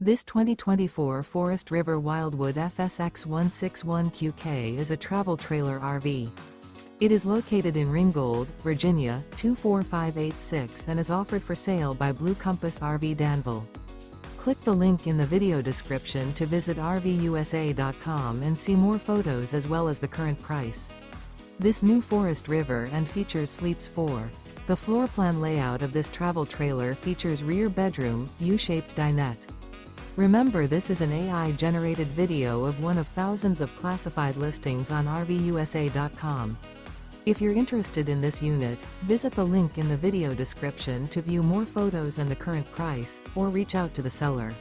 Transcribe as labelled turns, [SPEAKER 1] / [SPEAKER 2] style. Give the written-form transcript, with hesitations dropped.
[SPEAKER 1] This 2024 Forest River Wildwood FSX 161QK is a travel trailer RV. It is located in Ringgold, Virginia, 24586 and is offered for sale by Blue Compass RV Danville. Click the link in the video description to visit RVUSA.com and see more photos as well as the current price. This new Forest River and features sleeps 4. The floor plan layout of this travel trailer features rear bedroom, U-shaped dinette. Remember, this is an AI-generated video of one of thousands of classified listings on RVUSA.com. If you're interested in this unit, visit the link in the video description to view more photos and the current price, or reach out to the seller.